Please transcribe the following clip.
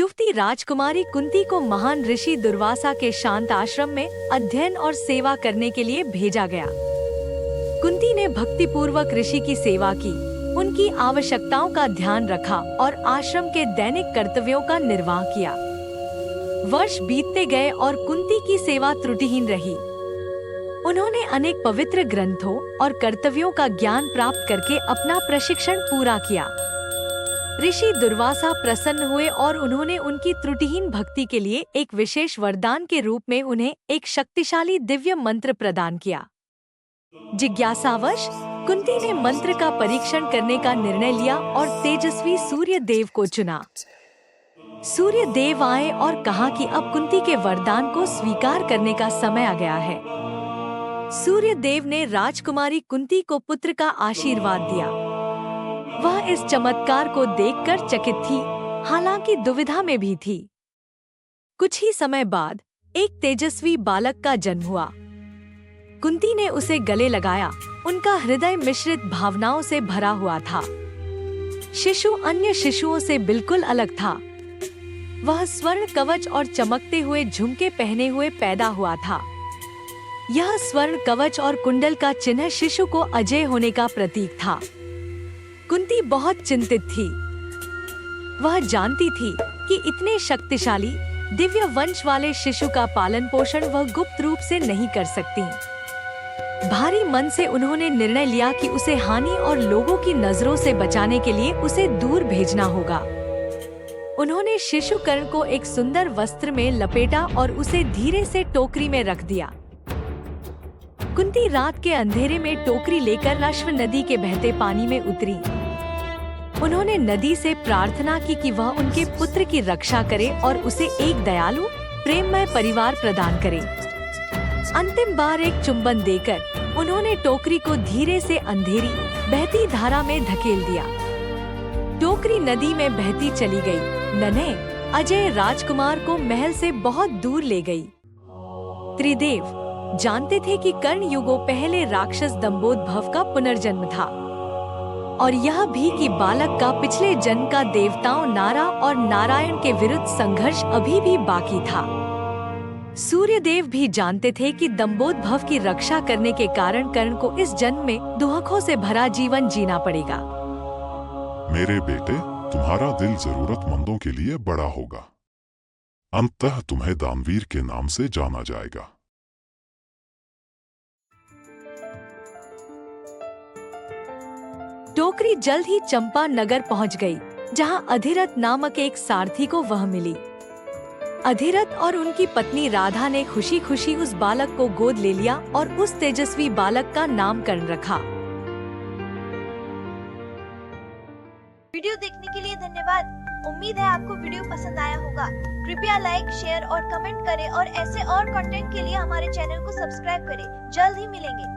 युवती राजकुमारी कुंती को महान ऋषि दुर्वासा के शांत आश्रम में अध्ययन और सेवा करने के लिए भेजा गया। कुंती ने भक्तिपूर्वक ऋषि की सेवा की, उनकी आवश्यकताओं का ध्यान रखा और आश्रम के दैनिक कर्तव्यों का निर्वाह किया। वर्ष बीतते गए और कुंती की सेवा त्रुटिहीन रही। उन्होंने अनेक पवित्र ग्रंथों और कर्तव्यों का ज्ञान प्राप्त करके अपना प्रशिक्षण पूरा किया। ऋषि दुर्वासा प्रसन्न हुए और उन्होंने उनकी त्रुटिहीन भक्ति के लिए एक विशेष वरदान के रूप में उन्हें एक शक्तिशाली दिव्य मंत्र प्रदान किया। जिज्ञासावश कुंती ने मंत्र का परीक्षण करने का निर्णय लिया और तेजस्वी सूर्य देव को चुना। सूर्य देव आए और कहा कि अब कुंती के वरदान को स्वीकार करने का समय आ गया है। सूर्य देव ने राजकुमारी कुंती को पुत्र का आशीर्वाद दिया। वह इस चमत्कार को देखकर चकित थी, हालांकि दुविधा में भी थी। कुछ ही समय बाद एक तेजस्वी बालक का जन्म हुआ। कुंती ने उसे गले लगाया। उनका हृदय मिश्रित भावनाओं से भरा हुआ था। शिशु अन्य शिशुओं से बिल्कुल अलग था। वह स्वर्ण कवच और चमकते हुए झुमके पहने हुए पैदा हुआ था। यह स्वर्ण कवच और कुंडल का चिन्ह शिशु को अजय होने का प्रतीक था। कुंती बहुत चिंतित थी। वह जानती थी कि इतने शक्तिशाली दिव्य वंश वाले शिशु का पालन पोषण वह गुप्त रूप से नहीं कर सकती। भारी मन से उन्होंने निर्णय लिया कि उसे हानि और लोगों की नजरों से बचाने के लिए उसे दूर भेजना होगा। उन्होंने शिशु कर्ण को एक सुंदर वस्त्र में लपेटा और उसे धीरे से टोकरी में रख दिया। कुंती रात के अंधेरे में टोकरी लेकर अश्व नदी के बहते पानी में उतरी। उन्होंने नदी से प्रार्थना की कि वह उनके पुत्र की रक्षा करे और उसे एक दयालु प्रेममय परिवार प्रदान करे। अंतिम बार एक चुंबन देकर उन्होंने टोकरी को धीरे से अंधेरी बहती धारा में धकेल दिया। टोकरी नदी में बहती चली गई। नन्हे अजय राजकुमार को महल से बहुत दूर ले गई। त्रिदेव जानते थे कि कर्ण युगों पहले राक्षस दंभोदभव का पुनर्जन्म था और यह भी कि बालक का पिछले जन्म का देवताओं नारा और नारायण के विरुद्ध संघर्ष अभी भी बाकी था। सूर्यदेव भी जानते थे कि दंभोदभव की रक्षा करने के कारण कर्ण को इस जन्म में दुखों से भरा जीवन जीना पड़ेगा। मेरे बेटे, तुम्हारा दिल जरूरतमंदों के लिए बड़ा होगा। अंततः तुम्हें दानवीर के नाम से जाना जाएगा। टोकरी जल्द ही चंपा नगर पहुंच गई, जहां अधिरथ नामक एक सारथी को वह मिली। अधिरथ और उनकी पत्नी राधा ने खुशी खुशी उस बालक को गोद ले लिया और उस तेजस्वी बालक का नामकरण रखा। वीडियो देखने के लिए धन्यवाद। उम्मीद है आपको वीडियो पसंद आया होगा। कृपया लाइक, शेयर और कमेंट करें और ऐसे और कंटेंट के लिए हमारे चैनल को सब्सक्राइब करें। जल्द ही मिलेंगे।